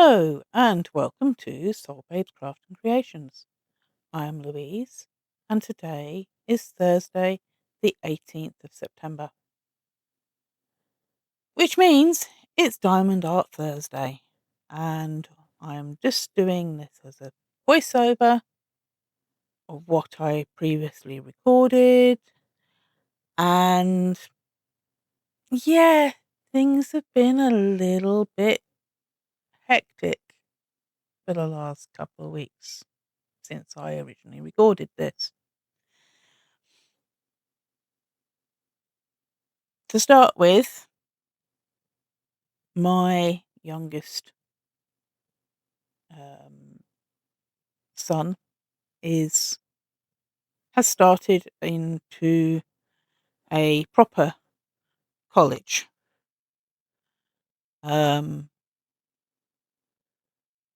Hello, and welcome to Soulmate Craft and Creations. I am Louise, and today is Thursday, the 18th of September, which means it's Diamond Art Thursday. And I am just doing this as a voiceover of what I previously recorded. And yeah, things have been a little bit hectic for the last couple of weeks since I originally recorded this. To start with, my youngest son is has started into a proper college, um,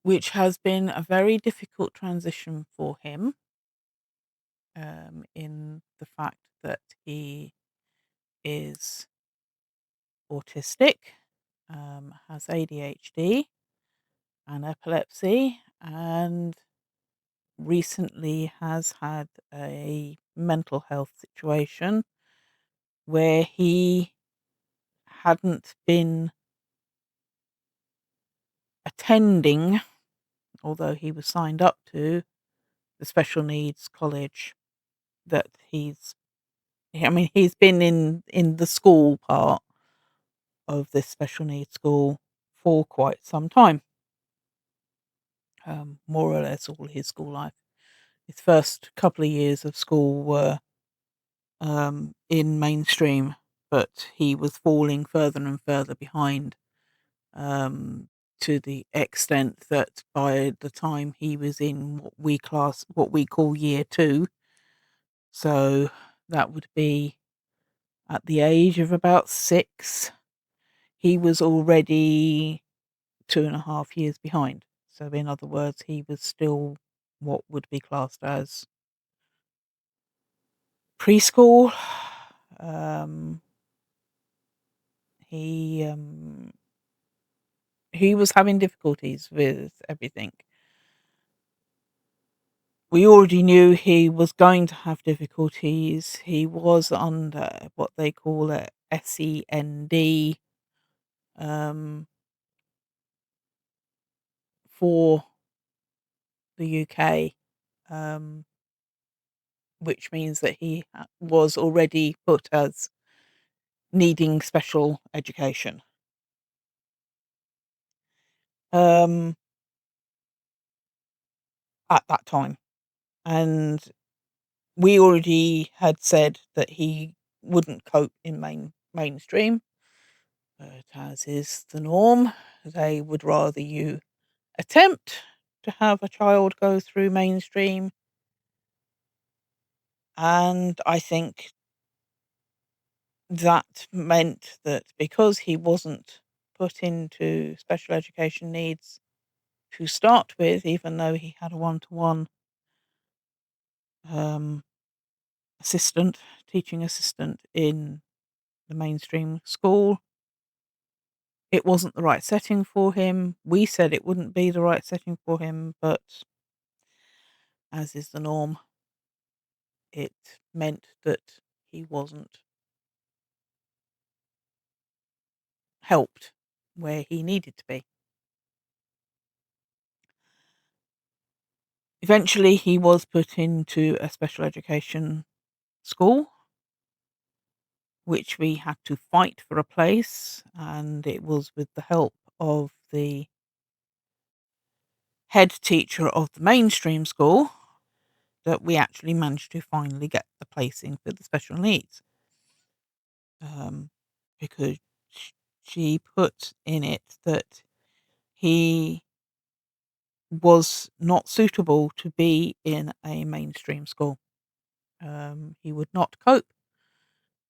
which has been a very difficult transition for him, in the fact that he is autistic, has ADHD and epilepsy, and recently has had a mental health situation where he hadn't been attending, although he was signed up to the special needs college that he's been in the school part of this special needs school for quite some time, more or less all his school life. His first couple of years of school were in mainstream, but he was falling further and further behind, um, to the extent that by the time he was in what we call year two, so that would be at the age of about 6, he was already 2.5 years behind. So in other words, he was still what would be classed as preschool. Um, he he was having difficulties with everything. We already knew he was going to have difficulties. He was under what they call a SEND, um, for the UK, um, which means that he was already put as needing special education. Um, at that time. And we already had said that he wouldn't cope in mainstream, but as is the norm, they would rather you attempt to have a child go through mainstream. And I think that meant that because he wasn't put into special education needs to start with, even though he had a one-to-one um, assistant, teaching assistant in the mainstream school, it wasn't the right setting for him. We said it wouldn't be the right setting for him, but as is the norm, it meant that he wasn't helped where he needed to be. Eventually, he was put into a special education school, which we had to fight for a place, and it was with the help of the head teacher of the mainstream school that we actually managed to finally get the placing for the special needs. Um, because she put in it that he was not suitable to be in a mainstream school. He would not cope.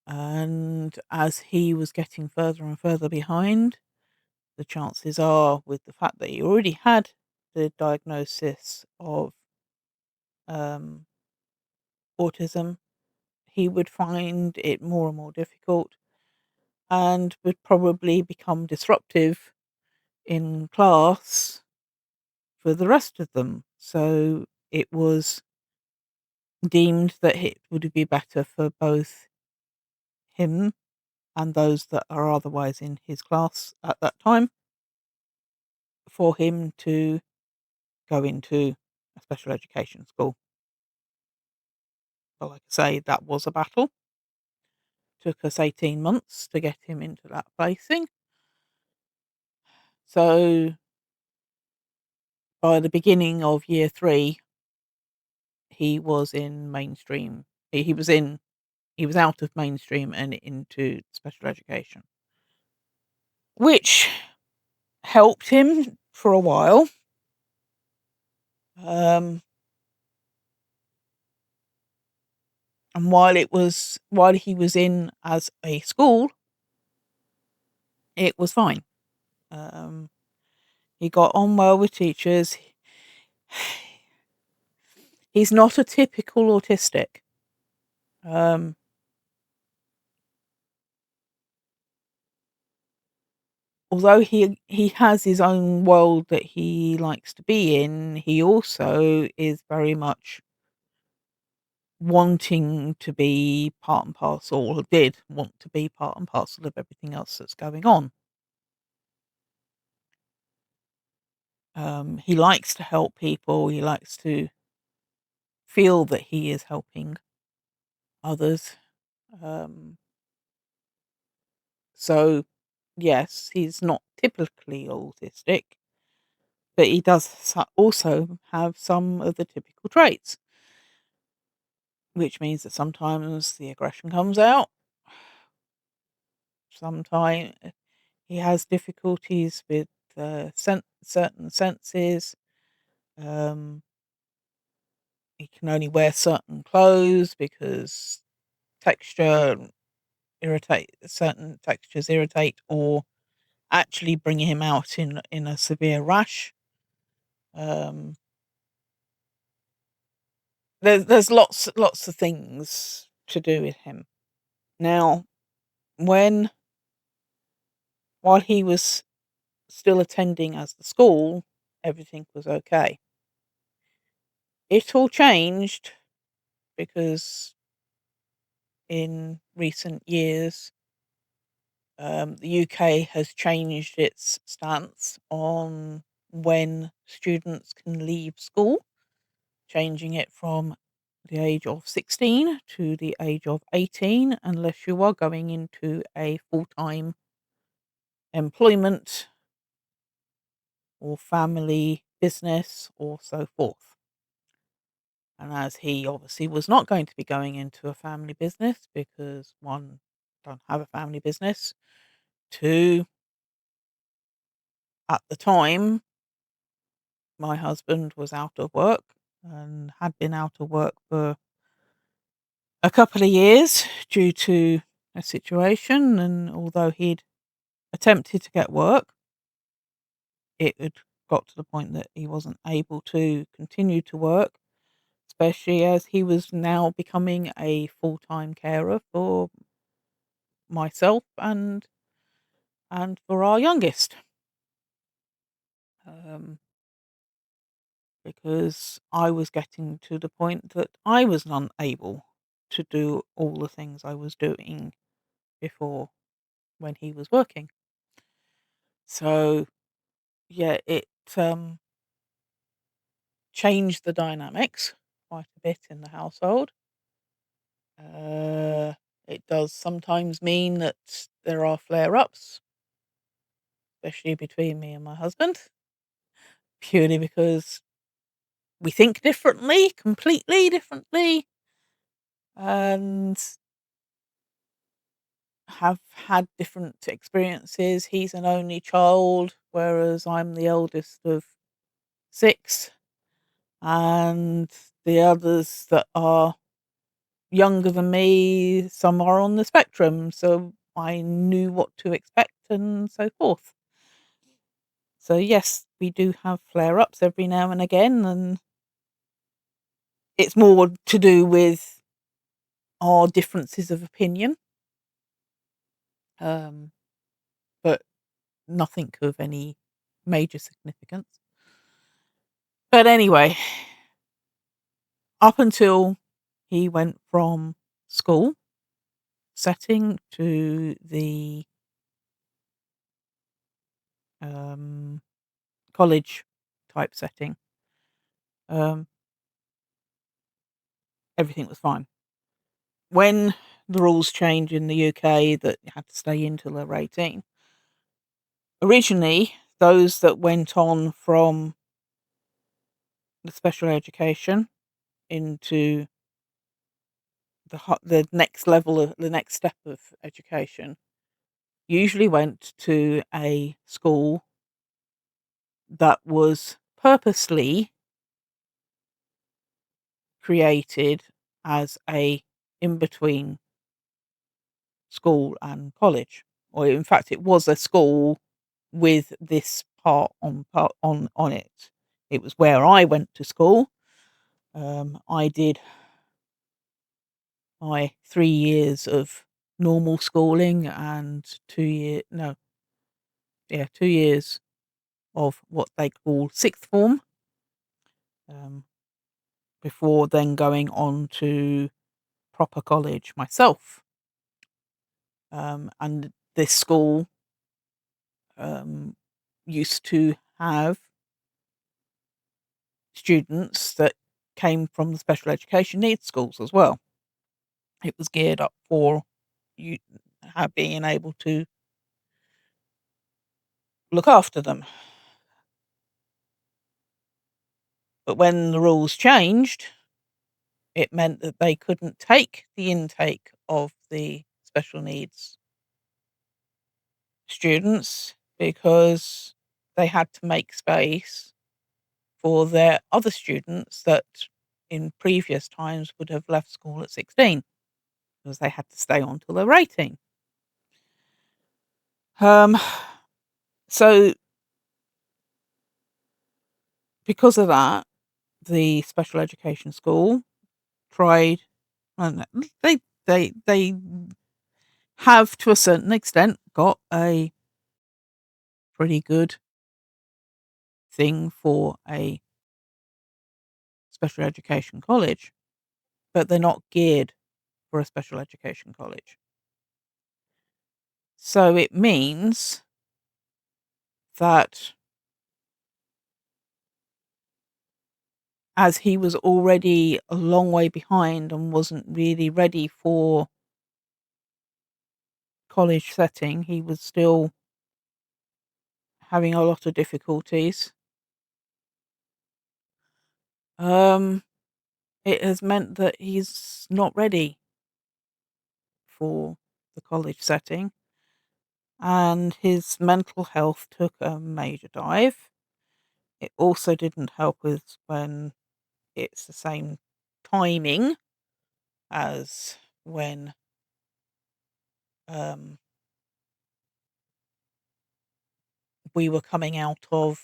And as he was getting further and further behind, the chances are, with the fact that he already had the diagnosis of um, autism, he would find it more and more difficult and would probably become disruptive in class for the rest of them. So it was deemed that it would be better for both him and those that are otherwise in his class at that time for him to go into a special education school. But like I say, that was a battle. Took us 18 months to get him into that placing. So by the beginning of year 3, he was in mainstream. He was in he was out of mainstream and into special education, which helped him for a while. Um, and while he was in as a school, it was fine. Um, he got on well with teachers. He's not a typical autistic. Um, although he has his own world that he likes to be in, he also is very much wanting to be part and parcel, or did want to be part and parcel of everything else that's going on. He likes to help people. He likes to feel that he is helping others. Um, so yes, he's not typically autistic, but he does also have some of the typical traits, which means that sometimes the aggression comes out. Sometimes he has difficulties with certain senses. Um, he can only wear certain clothes because texture certain textures irritate or actually bring him out in a severe rash. Um, there's lots of things to do with him. Now, when while he was still attending as the school, everything was okay. It all changed because in recent years, the UK has changed its stance on when students can leave school, changing it from the age of 16 to the age of 18, unless you are going into a full time employment or family business or so forth. And as he obviously was not going to be going into a family business because one, don't have a family business, two, at the time, my husband was out of work and had been out of work for a couple of years due to a situation. And although he'd attempted to get work, it had got to the point that he wasn't able to continue to work, especially as he was now becoming a full time carer for myself and for our youngest. Um, because I was getting to the point that I was unable to do all the things I was doing before when he was working. So yeah, it um, changed the dynamics quite a bit in the household. Uh, it does sometimes mean that there are flare ups, especially between me and my husband, purely because we think differently, completely differently, and have had different experiences. He's an only child, whereas I'm the eldest of 6, and the others that are younger than me, some are on the spectrum, so I knew what to expect and so forth. So yes, we do have flare-ups every now and again, and it's more to do with our differences of opinion, um, but nothing of any major significance. But anyway, up until he went from school setting to the um, college type setting, um, everything was fine. When the rules changed in the UK that you had to stay in till they were 18, originally those that went on from the special education into the next level of the next step of education usually went to a school that was purposely created as a in between school and college, or in fact, it was a school with this part on it. It was where I went to school. I did my 3 years of normal schooling and 2 year no, yeah, 2 years of what they call sixth form, um, before then going on to proper college myself. And this school um, used to have students that came from the special education needs schools as well. It was geared up for you being able to look after them. But when the rules changed, it meant that they couldn't take the intake of the special needs students because they had to make space for their other students that in previous times would have left school at 16 because they had to stay on till they were 18. Um, so because of that, the special education school tried, and they have to a certain extent got a pretty good thing for a special education college, but they're not geared for a special education college. So it means that as he was already a long way behind and wasn't really ready for college setting, he was still having a lot of difficulties. Um, it has meant that he's not ready for the college setting, and his mental health took a major dive. It also didn't help with when it's the same timing as when um, we were coming out of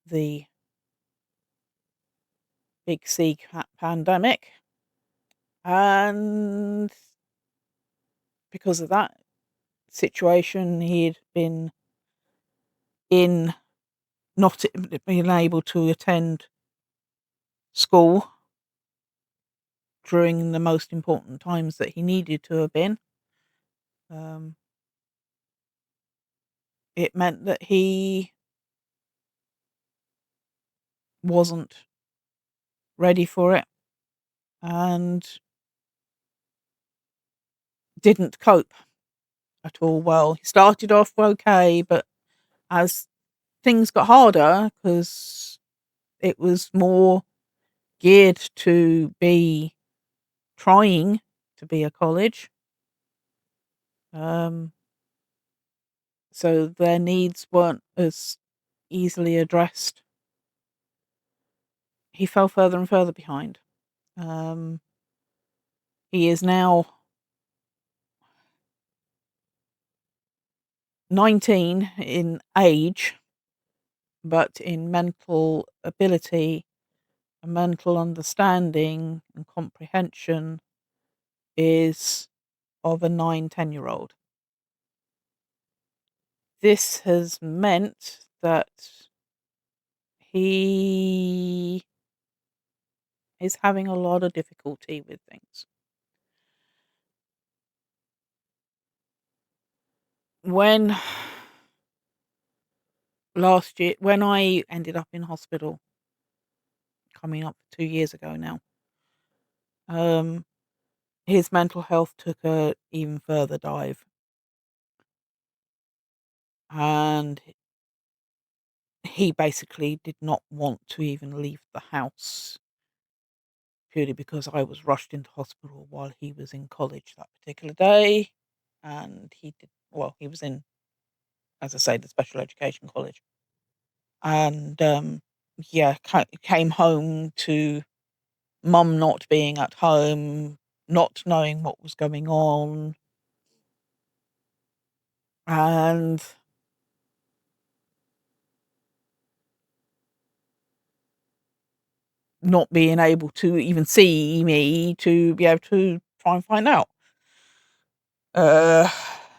the big pandemic. And because of that situation, he'd been in not being able to attend school during the most important times that he needed to have been. Um, it meant that he wasn't ready for it and didn't cope at all well. He started off okay, but as things got harder, because it was more geared to be trying to be a college, um, so their needs weren't as easily addressed. He fell further and further behind. Um, he is now 19 in age, but in mental ability and mental understanding and comprehension is of a 9, 10-year-old. This has meant that he is having a lot of difficulty with things. When last year when I ended up in hospital, coming up 2 years ago now, um, his mental health took a even further dive, and he basically did not want to even leave the house purely because I was rushed into hospital while he was in college that particular day, and he was in, as I say, the special education college, and, yeah, came home to mum not being at home, not knowing what was going on, and not being able to even see me to be able to try and find out. Uh,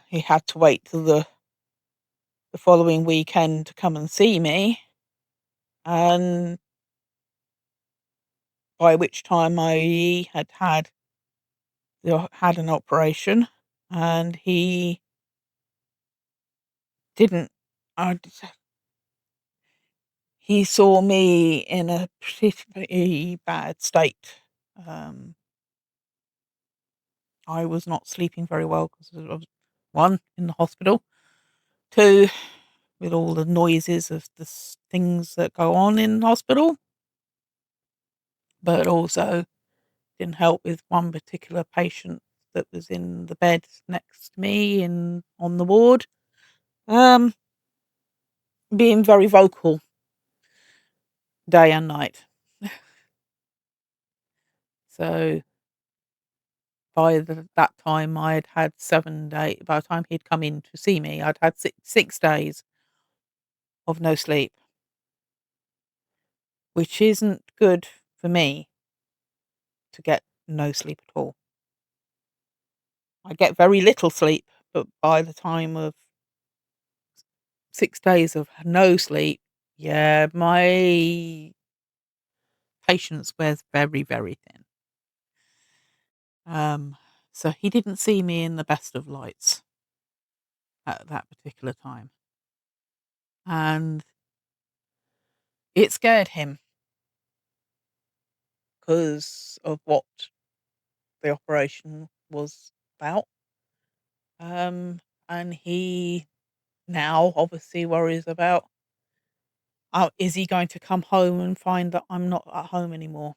he had to wait till the following weekend to come and see me, and by which time I had an operation, and he didn't. I d He saw me in a pretty bad state. Um, I was not sleeping very well because I was, 1, in the hospital, 2, with all the noises of things that go on in hospital, but also didn't help with one particular patient that was in the bed next to me on the ward, um, being very vocal day and night. So that time, I'd had 7 day by the time he'd come in to see me, I'd had 6 days of no sleep, which isn't good for me to get no sleep at all. I get very little sleep, but by the time of 6 days of no sleep, yeah, my patience wears very, very thin. Um, so he didn't see me in the best of lights at that particular time, and it scared him because of what the operation was about. And he now obviously worries about, is he going to come home and find that I'm not at home anymore?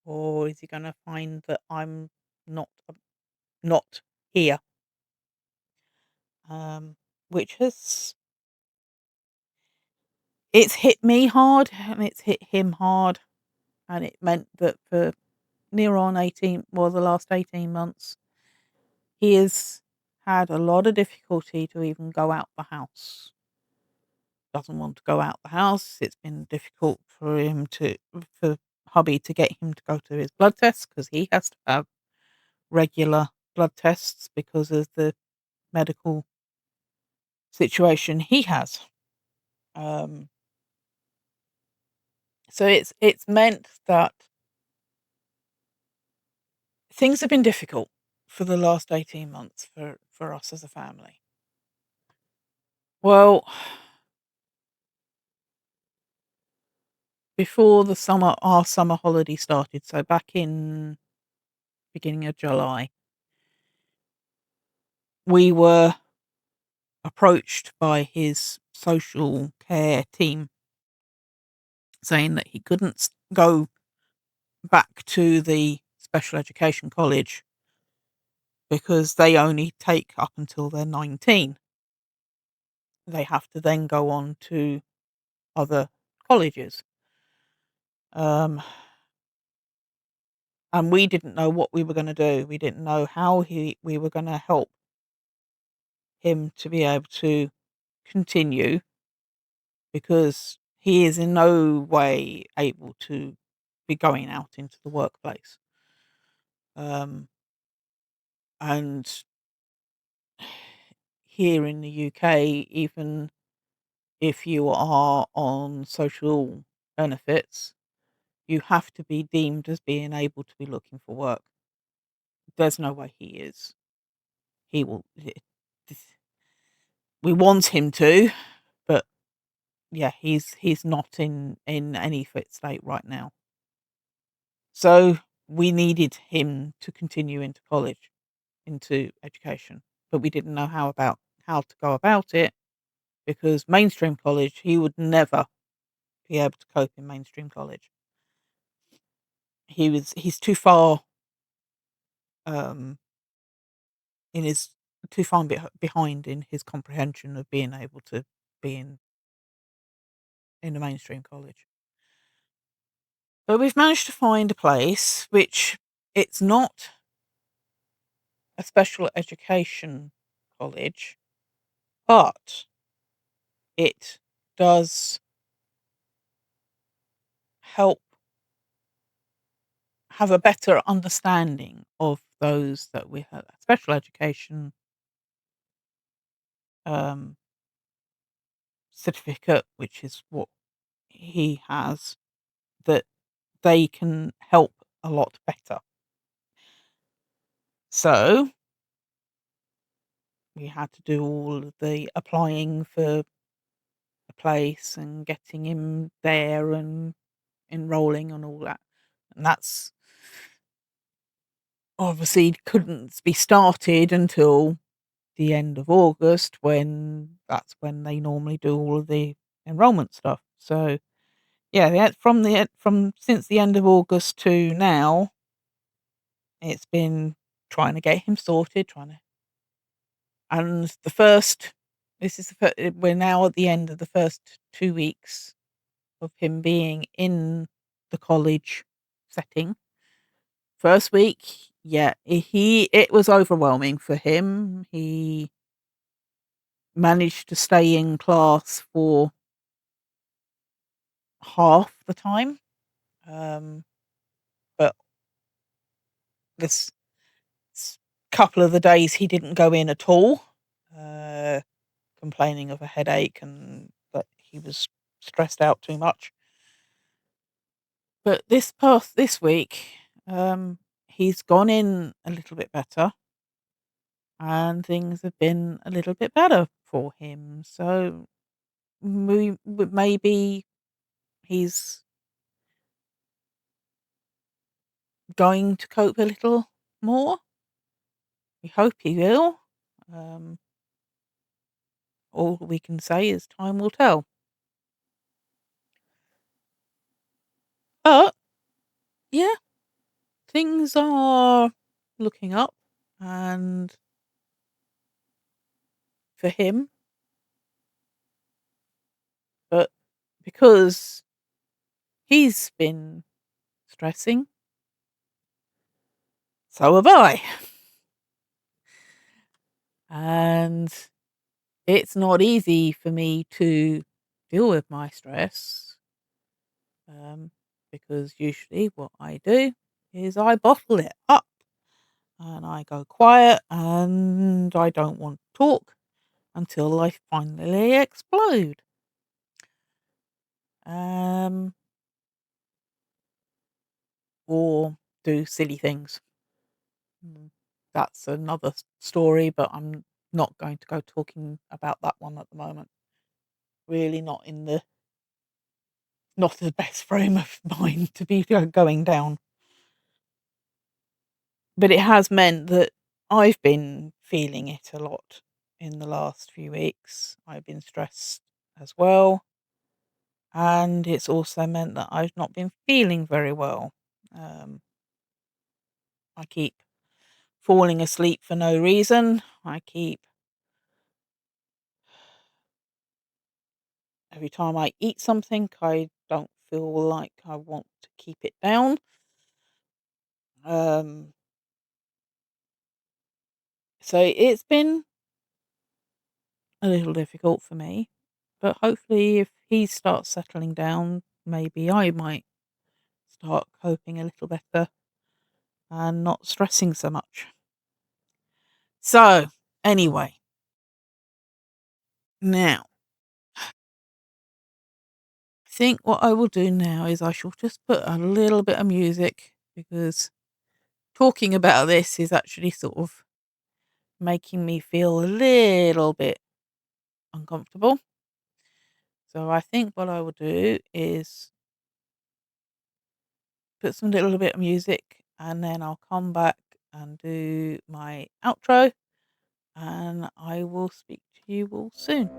Or is he going to find that I'm not here? Um, which it's hit me hard and it's hit him hard. And it meant that for the last 18 months, he has had a lot of difficulty to even go out the house. Doesn't want to go out the house. It's been difficult for hubby to get him to go to his blood tests because he has to have regular blood tests because of the medical situation he has. Um, so it's meant that things have been difficult for the last 18 months for us as a family. Well, before our summer holiday started, so back in beginning of July, we were approached by his social care team saying that he couldn't go back to the special education college because they only take up until they're 19. They have to then go on to other colleges. Um, and we didn't know what we were going to do. We didn't know how we were going to help him to be able to continue because he is in no way able to be going out into the workplace. Um, and here in the UK, even if you are on social benefits, you have to be deemed as being able to be looking for work. There's no way he is. He will. We want him to, but yeah, he's not in any fit state right now. So we needed him to continue into college, into education, but we didn't know how to go about it because mainstream college, he would never be able to cope in mainstream college. He's too far um in his too far behind in his comprehension of being able to be in a mainstream college. But we've managed to find a place which it's not a special education college, but it does help have a better understanding of those that we have special education um, certificate, which is what he has, that they can help a lot better. So we had to do all of the applying for a place and getting him there and enrolling and all that. And that's obviously couldn't be started until the end of August when that's when they normally do all of the enrollment stuff. So yeah, from since the end of August to now, it's been trying to get him sorted, trying to and the first this is the we're now at the end of the first 2 weeks of him being in the college setting. First week, yeah, it was overwhelming for him. He managed to stay in class for half the time, um, but this couple of the days he didn't go in at all, uh, complaining of a headache and that he was stressed out too much. But this week, he's gone in a little bit better, and things have been a little bit better for him. So maybe he's going to cope a little more. We hope he will. Um, all we can say is time will tell. But yeah, things are looking up, and for him, but because he's been stressing, so have I. And it's not easy for me to deal with my stress, um, because usually what I do is I bottle it up and I go quiet and I don't want to talk until I finally explode. Um, or do silly things. Mm, That's another story, but I'm not going to go talking about that one at the moment. Really not the best frame of mind to be going down. But it has meant that I've been feeling it a lot in the last few weeks. I've been stressed as well. And it's also meant that I've not been feeling very well. Um, I keep falling asleep for no reason. I keep every time I eat something, I don't feel like I want to keep it down. Um, so it's been a little difficult for me, but hopefully, if he starts settling down, maybe I might start coping a little better and not stressing so much. So, anyway, now think what I will do now is I shall just put a little bit of music, because talking about this is actually sort of making me feel a little bit uncomfortable. So I think what I will do is put some little bit of music, and then I'll come back and do my outro, and I will speak to you all soon.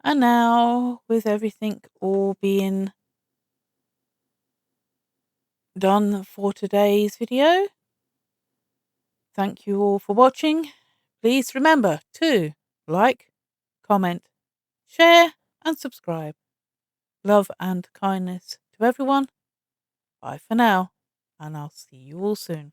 And now, with everything all being done for today's video, thank you all for watching. Please remember to like, comment, share and subscribe. Love and kindness to everyone. Bye for now, and I'll see you all soon.